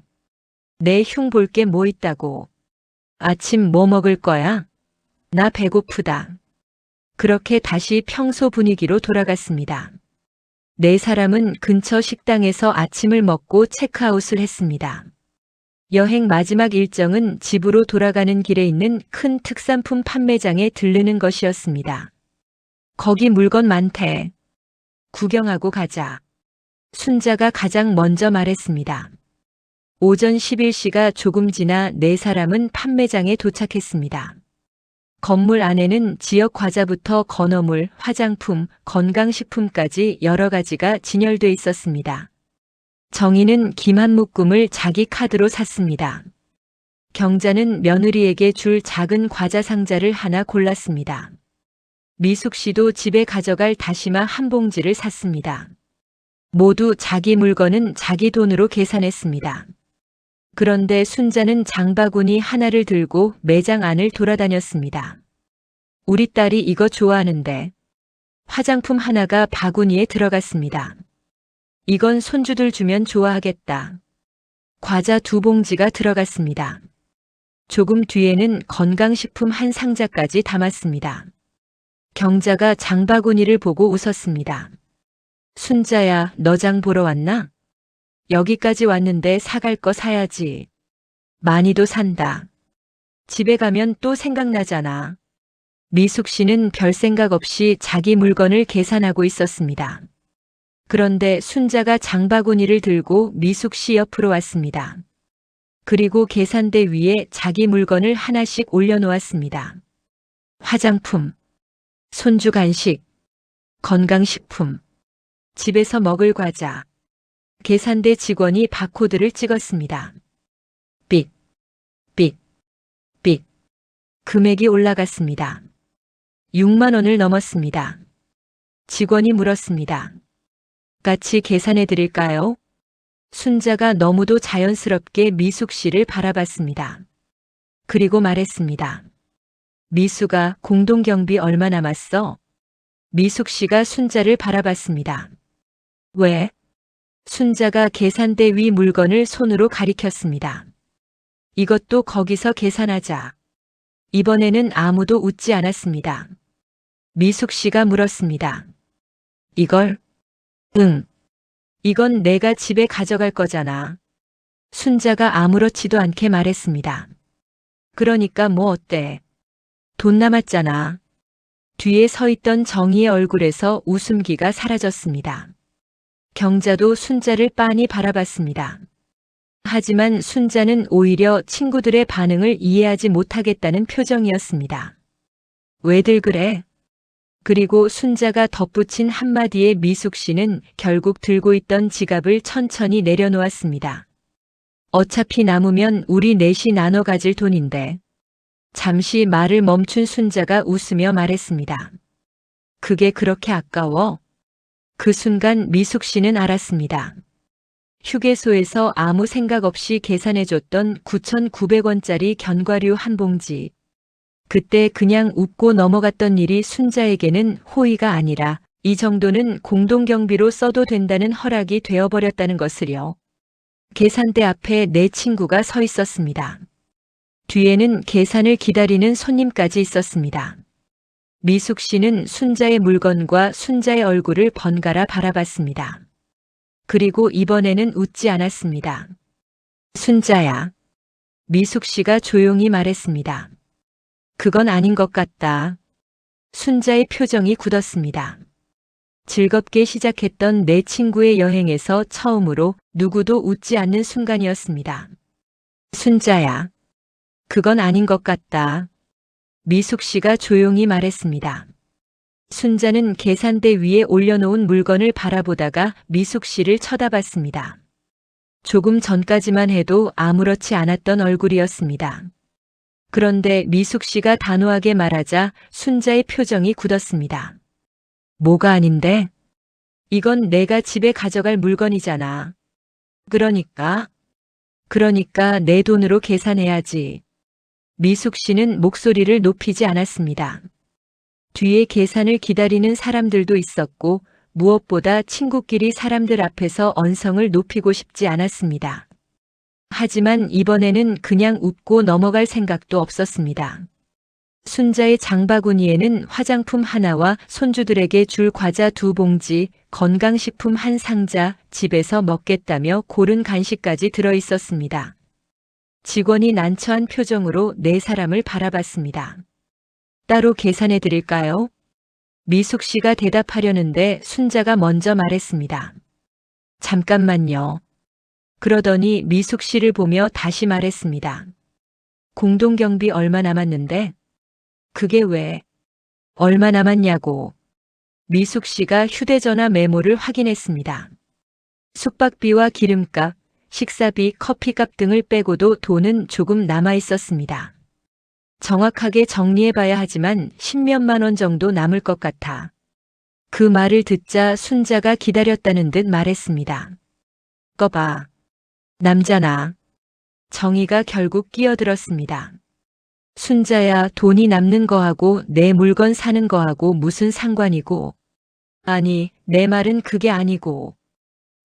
내 흉 볼 게 뭐 있다고. 아침 뭐 먹을 거야? 나 배고프다. 그렇게 다시 평소 분위기로 돌아갔습니다. 네 사람은 근처 식당에서 아침을 먹고 체크아웃을 했습니다. 여행 마지막 일정은 집으로 돌아가는 길에 있는 큰 특산품 판매장에 들르는 것이었습니다. 거기 물건 많대. 구경하고 가자. 순자가 가장 먼저 말했습니다. 오전 11시가 조금 지나 네 사람은 판매장에 도착했습니다. 건물 안에는 지역 과자부터 건어물, 화장품, 건강식품까지 여러 가지가 진열돼 있었습니다. 정희는 김 한 묶음을 자기 카드로 샀습니다. 경자는 며느리에게 줄 작은 과자 상자를 하나 골랐습니다. 미숙 씨도 집에 가져갈 다시마 한 봉지를 샀습니다. 모두 자기 물건은 자기 돈으로 계산했습니다. 그런데 순자는 장바구니 하나를 들고 매장 안을 돌아다녔습니다. 우리 딸이 이거 좋아하는데. 화장품 하나가 바구니에 들어갔습니다. 이건 손주들 주면 좋아하겠다. 과자 2봉지가 들어갔습니다. 조금 뒤에는 건강식품 한 상자까지 담았습니다. 경자가 장바구니를 보고 웃었습니다. 순자야, 너 장 보러 왔나? 여기까지 왔는데 사갈 거 사야지. 많이도 산다. 집에 가면 또 생각나잖아. 미숙 씨는 별 생각 없이 자기 물건을 계산하고 있었습니다. 그런데 순자가 장바구니를 들고 미숙 씨 옆으로 왔습니다. 그리고 계산대 위에 자기 물건을 하나씩 올려놓았습니다. 화장품, 손주 간식, 건강식품, 집에서 먹을 과자. 계산대 직원이 바코드를 찍었습니다. 삑, 삑, 삑. 금액이 올라갔습니다. 6만 원을 넘었습니다. 직원이 물었습니다. 같이 계산해 드릴까요? 순자가 너무도 자연스럽게 미숙 씨를 바라봤습니다. 그리고 말했습니다. 미숙아, 공동경비 얼마 남았어? 미숙 씨가 순자를 바라봤습니다. 왜? 순자가 계산대 위 물건을 손으로 가리켰습니다. 이것도 거기서 계산하자. 이번에는 아무도 웃지 않았습니다. 미숙 씨가 물었습니다. 이걸? 응. 이건 내가 집에 가져갈 거잖아. 순자가 아무렇지도 않게 말했습니다. 그러니까 뭐 어때? 돈 남았잖아. 뒤에 서 있던 정희의 얼굴에서 웃음기가 사라졌습니다. 경자도 순자를 빤히 바라봤습니다. 하지만 순자는 오히려 친구들의 반응을 이해하지 못하겠다는 표정이었습니다. 왜들 그래? 그리고 순자가 덧붙인 한마디에 미숙 씨는 결국 들고 있던 지갑을 천천히 내려놓았습니다. 어차피 남으면 우리 넷이 나눠 가질 돈인데. 잠시 말을 멈춘 순자가 웃으며 말했습니다. 그게 그렇게 아까워? 그 순간 미숙 씨는 알았습니다. 휴게소에서 아무 생각 없이 계산해줬던 9,900원짜리 견과류 한 봉지. 그때 그냥 웃고 넘어갔던 일이 순자에게는 호의가 아니라 이 정도는 공동경비로 써도 된다는 허락이 되어버렸다는 것을요. 계산대 앞에 내 친구가 서 있었습니다. 뒤에는 계산을 기다리는 손님까지 있었습니다. 미숙 씨는 순자의 물건과 순자의 얼굴을 번갈아 바라봤습니다. 그리고 이번에는 웃지 않았습니다. 순자야. 미숙 씨가 조용히 말했습니다. 그건 아닌 것 같다. 순자의 표정이 굳었습니다. 즐겁게 시작했던 내 친구의 여행에서 처음으로 누구도 웃지 않는 순간이었습니다. 순자야. 그건 아닌 것 같다. 미숙 씨가 조용히 말했습니다. 순자는 계산대 위에 올려놓은 물건을 바라보다가 미숙 씨를 쳐다봤습니다. 조금 전까지만 해도 아무렇지 않았던 얼굴이었습니다. 그런데 미숙 씨가 단호하게 말하자 순자의 표정이 굳었습니다. 뭐가 아닌데? 이건 내가 집에 가져갈 물건이잖아. 그러니까 내 돈으로 계산해야지. 미숙 씨는 목소리를 높이지 않았습니다. 뒤에 계산을 기다리는 사람들도 있었고 무엇보다 친구끼리 사람들 앞에서 언성을 높이고 싶지 않았습니다. 하지만 이번에는 그냥 웃고 넘어갈 생각도 없었습니다. 순자의 장바구니에는 화장품 하나와 손주들에게 줄 과자 2봉지, 건강식품 한 상자, 집에서 먹겠다며 고른 간식까지 들어있었습니다. 직원이 난처한 표정으로 네 사람을 바라봤습니다. 따로 계산해 드릴까요? 미숙 씨가 대답하려는데 순자가 먼저 말했습니다. 잠깐만요. 그러더니 미숙 씨를 보며 다시 말했습니다. 공동경비 얼마 남았는데? 그게 왜? 얼마 남았냐고. 미숙 씨가 휴대전화 메모를 확인했습니다. 숙박비와 기름값, 식사비, 커피값 등을 빼고도 돈은 조금 남아 있었습니다. 정확하게 정리해봐야 하지만 10몇만 원 정도 남을 것 같아. 그 말을 듣자 순자가 기다렸다는 듯 말했습니다. 꺼봐. 남자나. 정희가 결국 끼어들었습니다. 순자야, 돈이 남는 거하고 내 물건 사는 거하고 무슨 상관이고. 아니, 내 말은 그게 아니고.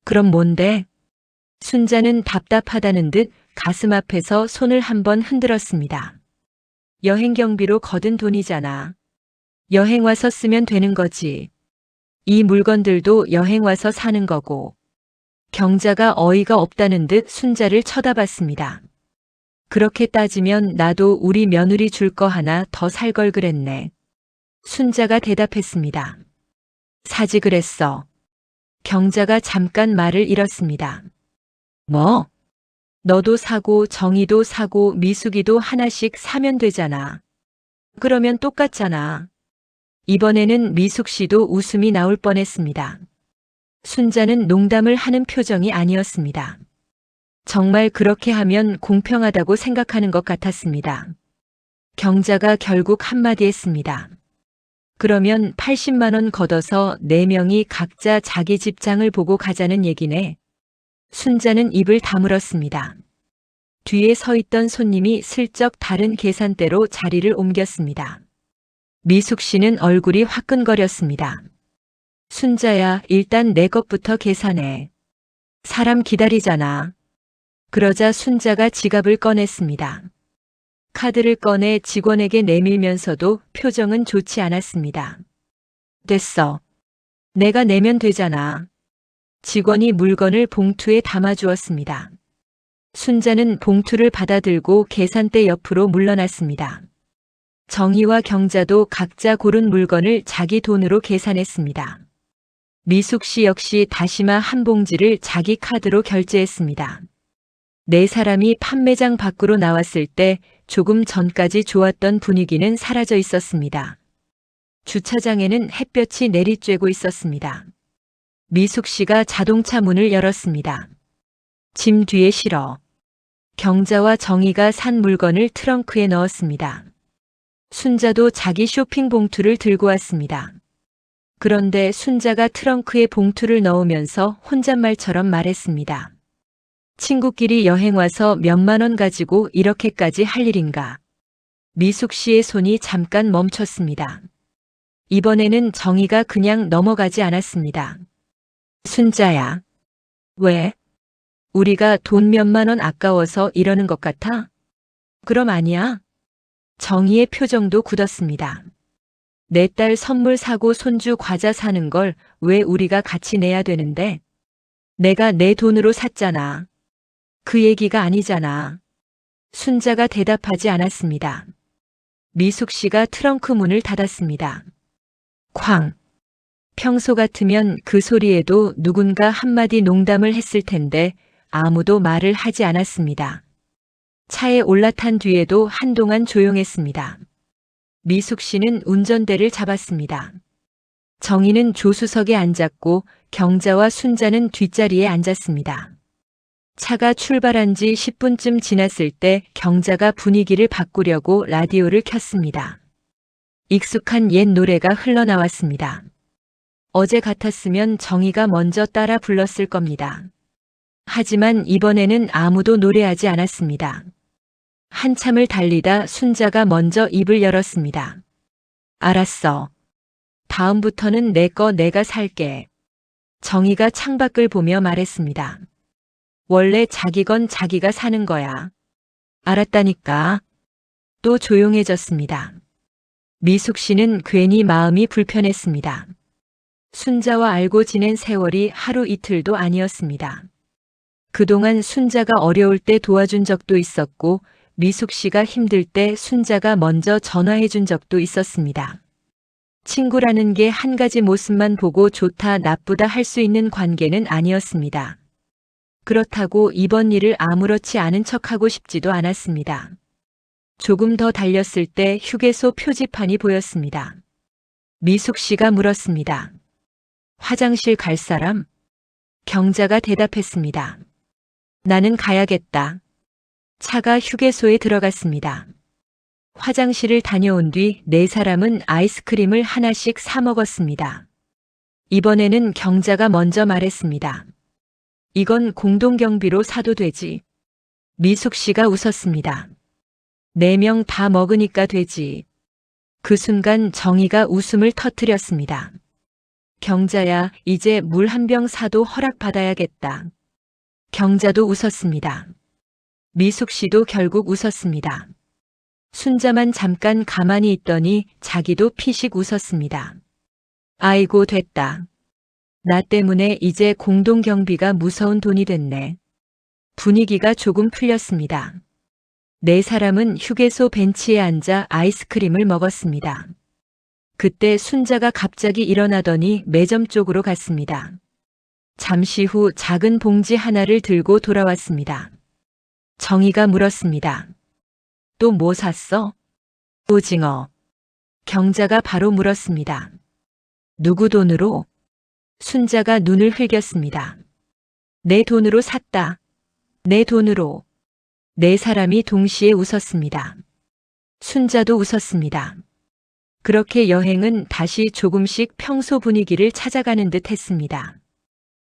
그럼 뭔데? 순자는 답답하다는 듯 가슴 앞에서 손을 한번 흔들었습니다. 여행 경비로 거둔 돈이잖아. 여행 와서 쓰면 되는 거지. 이 물건들도 여행 와서 사는 거고. 경자가 어이가 없다는 듯 순자를 쳐다봤습니다. 그렇게 따지면 나도 우리 며느리 줄 거 하나 더 살 걸 그랬네. 순자가 대답했습니다. 사지 그랬어. 경자가 잠깐 말을 잃었습니다. 뭐? 너도 사고 정희도 사고 미숙이도 하나씩 사면 되잖아. 그러면 똑같잖아. 이번에는 미숙 씨도 웃음이 나올 뻔했습니다. 순자는 농담을 하는 표정이 아니었습니다. 정말 그렇게 하면 공평하다고 생각하는 것 같았습니다. 경자가 결국 한마디 했습니다. 그러면 80만 원 걷어서 4명이 각자 자기 집 장을 보고 가자는 얘기네. 순자는 입을 다물었습니다. 뒤에 서 있던 손님이 슬쩍 다른 계산대로 자리를 옮겼습니다. 미숙 씨는 얼굴이 화끈거렸습니다. 순자야, 일단 내 것부터 계산해. 사람 기다리잖아. 그러자 순자가 지갑을 꺼냈습니다. 카드를 꺼내 직원에게 내밀면서도 표정은 좋지 않았습니다. 됐어. 내가 내면 되잖아. 직원이 물건을 봉투에 담아주었습니다. 순자는 봉투를 받아들고 계산대 옆으로 물러났습니다. 정희와 경자도 각자 고른 물건을 자기 돈으로 계산했습니다. 미숙 씨 역시 다시마 한 봉지를 자기 카드로 결제했습니다. 네 사람이 판매장 밖으로 나왔을 때 조금 전까지 좋았던 분위기는 사라져 있었습니다. 주차장에는 햇볕이 내리쬐고 있었습니다. 미숙 씨가 자동차 문을 열었습니다. 짐 뒤에 실어. 경자와 정희가 산 물건을 트렁크에 넣었습니다. 순자도 자기 쇼핑 봉투를 들고 왔습니다. 그런데 순자가 트렁크에 봉투를 넣으면서 혼잣말처럼 말했습니다. 친구끼리 여행 와서 몇만 원 가지고 이렇게까지 할 일인가. 미숙 씨의 손이 잠깐 멈췄습니다. 이번에는 정희가 그냥 넘어가지 않았습니다. 순자야. 왜? 우리가 돈 몇만 원 아까워서 이러는 것 같아? 그럼 아니야. 정희의 표정도 굳었습니다. 내 딸 선물 사고 손주 과자 사는 걸 왜 우리가 같이 내야 되는데? 내가 내 돈으로 샀잖아. 그 얘기가 아니잖아. 순자가 대답하지 않았습니다. 미숙 씨가 트렁크 문을 닫았습니다. 쾅. 평소 같으면 그 소리에도 누군가 한마디 농담을 했을 텐데 아무도 말을 하지 않았습니다. 차에 올라탄 뒤에도 한동안 조용했습니다. 미숙 씨는 운전대를 잡았습니다. 정희는 조수석에 앉았고 경자와 순자는 뒷자리에 앉았습니다. 차가 출발한 지 10분쯤 지났을 때 경자가 분위기를 바꾸려고 라디오를 켰습니다. 익숙한 옛 노래가 흘러나왔습니다. 어제 같았으면 정희가 먼저 따라 불렀을 겁니다. 하지만 이번에는 아무도 노래하지 않았습니다. 한참을 달리다 순자가 먼저 입을 열었습니다. 알았어. 다음부터는 내 거 내가 살게. 정희가 창밖을 보며 말했습니다. 원래 자기 건 자기가 사는 거야. 알았다니까. 또 조용해졌습니다. 미숙 씨는 괜히 마음이 불편했습니다. 순자와 알고 지낸 세월이 하루 이틀도 아니었습니다. 그동안 순자가 어려울 때 도와준 적도 있었고 미숙 씨가 힘들 때 순자가 먼저 전화해 준 적도 있었습니다. 친구라는 게 한 가지 모습만 보고 좋다 나쁘다 할 수 있는 관계는 아니었습니다. 그렇다고 이번 일을 아무렇지 않은 척하고 싶지도 않았습니다. 조금 더 달렸을 때 휴게소 표지판이 보였습니다. 미숙 씨가 물었습니다. 화장실 갈 사람? 경자가 대답했습니다. 나는 가야겠다. 차가 휴게소에 들어갔습니다. 화장실을 다녀온 뒤 네 사람은 아이스크림을 하나씩 사 먹었습니다. 이번에는 경자가 먼저 말했습니다. 이건 공동경비로 사도 되지. 미숙 씨가 웃었습니다. 4명 다 먹으니까 되지. 그 순간 정희가 웃음을 터뜨렸습니다. 경자야, 이제 물 한 병 사도 허락받아야겠다. 경자도 웃었습니다. 미숙 씨도 결국 웃었습니다. 순자만 잠깐 가만히 있더니 자기도 피식 웃었습니다. 아이고 됐다. 나 때문에 이제 공동경비가 무서운 돈이 됐네. 분위기가 조금 풀렸습니다. 4사람은 휴게소 벤치에 앉아 아이스크림을 먹었습니다. 그때 순자가 갑자기 일어나더니 매점 쪽으로 갔습니다. 잠시 후 작은 봉지 하나를 들고 돌아왔습니다. 정희가 물었습니다. 또 뭐 샀어? 오징어. 경자가 바로 물었습니다. 누구 돈으로? 순자가 눈을 흘겼습니다. 내 돈으로 샀다. 내 돈으로. 4사람이 동시에 웃었습니다. 순자도 웃었습니다. 그렇게 여행은 다시 조금씩 평소 분위기를 찾아가는 듯 했습니다.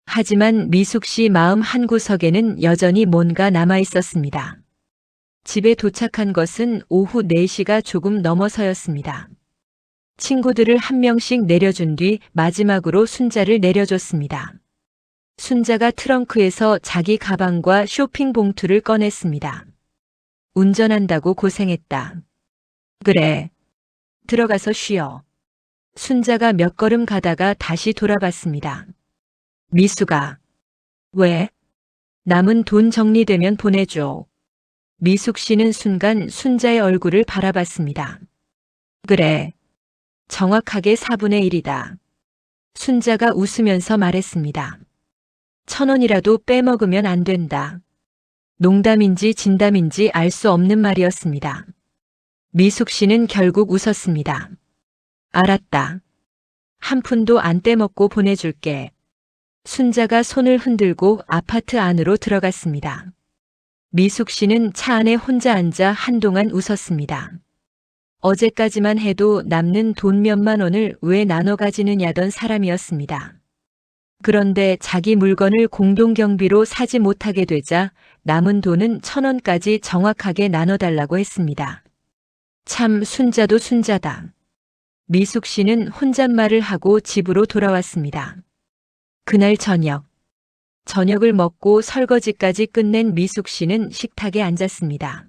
하지만 미숙 씨 마음 한구석에는 여전히 뭔가 남아 있었습니다. 집에 도착한 것은 오후 4시가 조금 넘어서였습니다. 친구들을 한 명씩 내려준 뒤 마지막으로 순자를 내려줬습니다. 순자가 트렁크에서 자기 가방과 쇼핑 봉투를 꺼냈습니다. 운전한다고 고생했다. 그래. 들어가서 쉬어. 순자가 몇 걸음 가다가 다시 돌아봤습니다. 미숙아. 왜? 남은 돈 정리되면 보내줘. 미숙 씨는 순간 순자의 얼굴을 바라봤습니다. 그래. 정확하게 4분의 1이다. 순자가 웃으면서 말했습니다. 1,000원이라도 빼먹으면 안 된다. 농담인지 진담인지 알 수 없는 말이었습니다. 미숙 씨는 결국 웃었습니다. 알았다. 한 푼도 안 떼먹고 보내줄게. 순자가 손을 흔들고 아파트 안으로 들어갔습니다. 미숙 씨는 차 안에 혼자 앉아 한동안 웃었습니다. 어제까지만 해도 남는 돈 몇만 원을 왜 나눠 가지느냐던 사람이었습니다. 그런데 자기 물건을 공동경비로 사지 못하게 되자 남은 돈은 1,000원까지 정확하게 나눠달라고 했습니다. 참 순자도 순자다. 미숙 씨는 혼잣말을 하고 집으로 돌아왔습니다. 그날 저녁을 먹고 설거지까지 끝낸 미숙 씨는 식탁에 앉았습니다.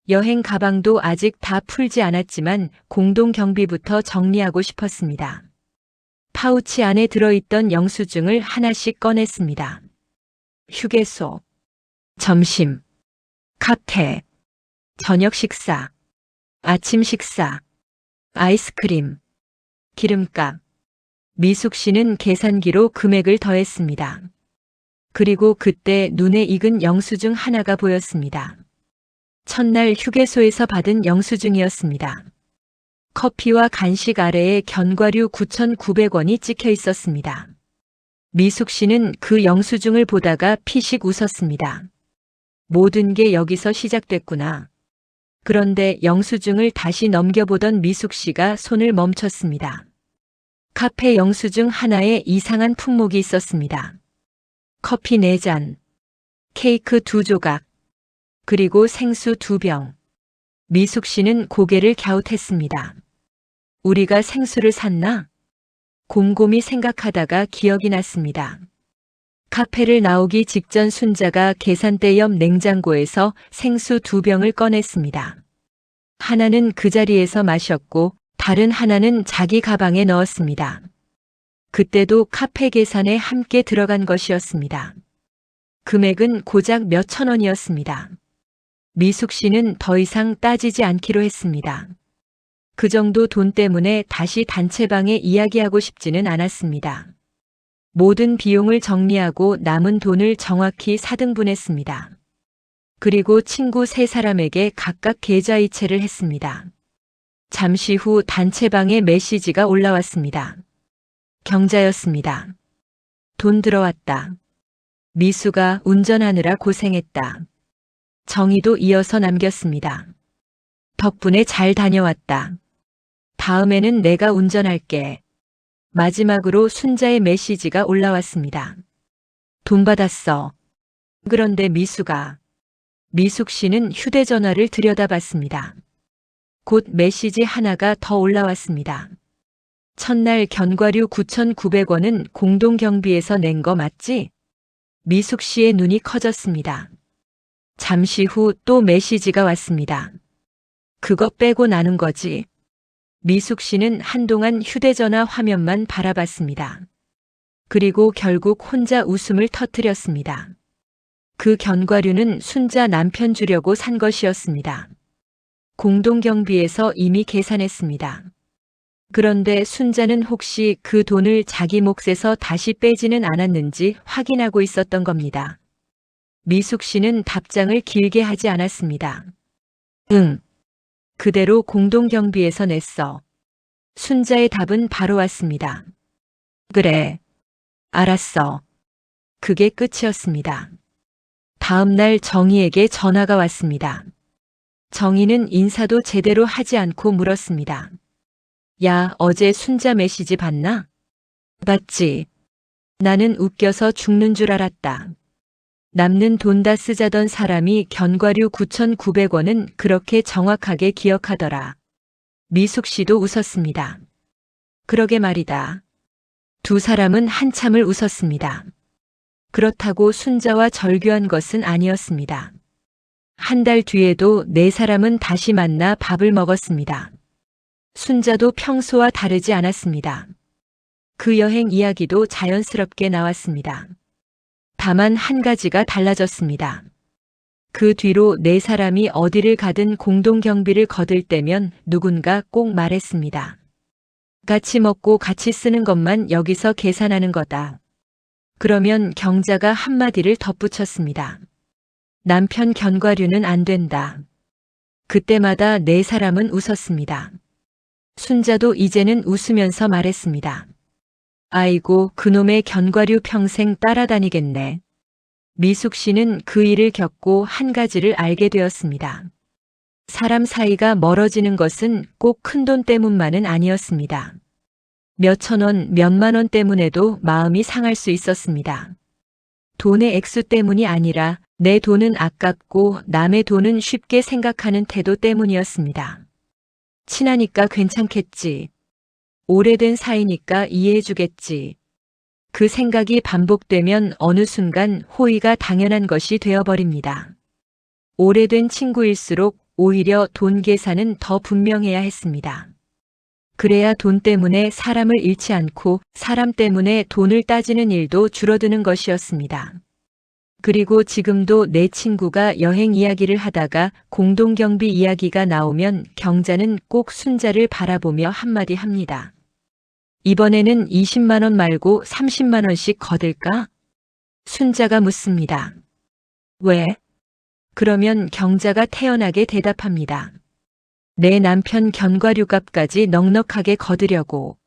여행 가방도 아직 다 풀지 않았지만 공동경비부터 정리하고 싶었습니다. 파우치 안에 들어있던 영수증을 하나씩 꺼냈습니다. 휴게소, 점심, 카페, 저녁 식사, 아침 식사, 아이스크림, 기름값. 미숙 씨는 계산기로 금액을 더했습니다. 그리고 그때 눈에 익은 영수증 하나가 보였습니다. 첫날 휴게소에서 받은 영수증이었습니다. 커피와 간식 아래에 견과류 9,900원이 찍혀 있었습니다. 미숙 씨는 그 영수증을 보다가 피식 웃었습니다. 모든 게 여기서 시작됐구나. 그런데 영수증을 다시 넘겨보던 미숙 씨가 손을 멈췄습니다. 카페 영수증 하나에 이상한 품목이 있었습니다. 커피 4잔, 케이크 2조각, 그리고 생수 2병. 미숙 씨는 고개를 갸웃했습니다. 우리가 생수를 샀나? 곰곰이 생각하다가 기억이 났습니다. 카페를 나오기 직전 순자가 계산대 옆 냉장고에서 생수 2병을 꺼냈습니다. 하나는 그 자리에서 마셨고 다른 하나는 자기 가방에 넣었습니다. 그때도 카페 계산에 함께 들어간 것이었습니다. 금액은 고작 몇천 원이었습니다. 미숙 씨는 더 이상 따지지 않기로 했습니다. 그 정도 돈 때문에 다시 단체방에 이야기하고 싶지는 않았습니다. 모든 비용을 정리하고 남은 돈을 정확히 4등분했습니다. 그리고 친구 3사람에게 각각 계좌이체를 했습니다. 잠시 후 단체방에 메시지가 올라왔습니다. 경자였습니다. 돈 들어왔다. 미수가 운전하느라 고생했다. 정희도 이어서 남겼습니다. 덕분에 잘 다녀왔다. 다음에는 내가 운전할게. 마지막으로 순자의 메시지가 올라왔습니다. 돈 받았어. 그런데 미숙 씨는 휴대전화를 들여다봤습니다. 곧 메시지 하나가 더 올라왔습니다. 첫날 견과류 9,900원은 공동경비에서 낸 거 맞지? 미숙 씨의 눈이 커졌습니다. 잠시 후 또 메시지가 왔습니다. 그거 빼고 나눈 거지. 미숙 씨는 한동안 휴대전화 화면만 바라봤습니다. 그리고 결국 혼자 웃음을 터뜨렸습니다. 그 견과류는 순자 남편 주려고 산 것이었습니다. 공동경비에서 이미 계산했습니다. 그런데 순자는 혹시 그 돈을 자기 몫에서 다시 빼지는 않았는지 확인하고 있었던 겁니다. 미숙 씨는 답장을 길게 하지 않았습니다. 응. 그대로 공동경비에서 냈어. 순자의 답은 바로 왔습니다. 그래. 알았어. 그게 끝이었습니다. 다음 날 정희에게 전화가 왔습니다. 정희는 인사도 제대로 하지 않고 물었습니다. 야, 어제 순자 메시지 봤나? 봤지. 나는 웃겨서 죽는 줄 알았다. 남는 돈 다 쓰자던 사람이 견과류 9,900원은 그렇게 정확하게 기억하더라. 미숙 씨도 웃었습니다. 그러게 말이다. 두 사람은 한참을 웃었습니다. 그렇다고 순자와 절교한 것은 아니었습니다. 한 달 뒤에도 네 사람은 다시 만나 밥을 먹었습니다. 순자도 평소와 다르지 않았습니다. 그 여행 이야기도 자연스럽게 나왔습니다. 다만 한 가지가 달라졌습니다. 그 뒤로 네 사람이 어디를 가든 공동경비를 거들 때면 누군가 꼭 말했습니다. 같이 먹고 같이 쓰는 것만 여기서 계산하는 거다. 그러면 경자가 한마디를 덧붙였습니다. 남편 견과류는 안 된다. 그때마다 네 사람은 웃었습니다. 순자도 이제는 웃으면서 말했습니다. 아이고, 그놈의 견과류 평생 따라다니겠네. 미숙 씨는 그 일을 겪고 한 가지를 알게 되었습니다. 사람 사이가 멀어지는 것은 꼭 큰돈 때문만은 아니었습니다. 몇천 원, 몇만 원 때문에도 마음이 상할 수 있었습니다. 돈의 액수 때문이 아니라 내 돈은 아깝고 남의 돈은 쉽게 생각하는 태도 때문이었습니다. 친하니까 괜찮겠지. 오래된 사이니까 이해해주겠지. 그 생각이 반복되면 어느 순간 호의가 당연한 것이 되어버립니다. 오래된 친구일수록 오히려 돈 계산은 더 분명해야 했습니다. 그래야 돈 때문에 사람을 잃지 않고 사람 때문에 돈을 따지는 일도 줄어드는 것이었습니다. 그리고 지금도 내 친구가 여행 이야기를 하다가 공동경비 이야기가 나오면 경자는 꼭 순자를 바라보며 한마디 합니다. 이번에는 20만 원 말고 30만 원씩 거둘까? 순자가 묻습니다. 왜? 그러면 경자가 태연하게 대답합니다. 내 남편 견과류값까지 넉넉하게 거두려고.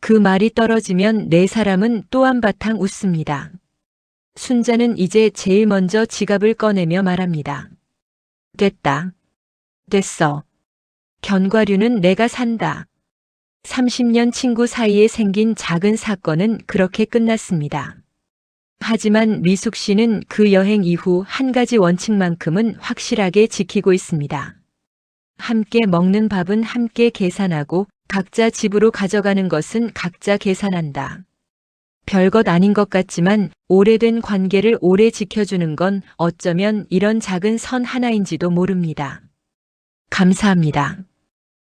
그 말이 떨어지면 네 사람은 또 한바탕 웃습니다. 순자는 이제 제일 먼저 지갑을 꺼내며 말합니다. 됐다. 됐어. 견과류는 내가 산다. 30년 친구 사이에 생긴 작은 사건은 그렇게 끝났습니다. 하지만 미숙 씨는 그 여행 이후 한 가지 원칙만큼은 확실하게 지키고 있습니다. 함께 먹는 밥은 함께 계산하고 각자 집으로 가져가는 것은 각자 계산한다. 별것 아닌 것 같지만 오래된 관계를 오래 지켜주는 건 어쩌면 이런 작은 선 하나인지도 모릅니다. 감사합니다.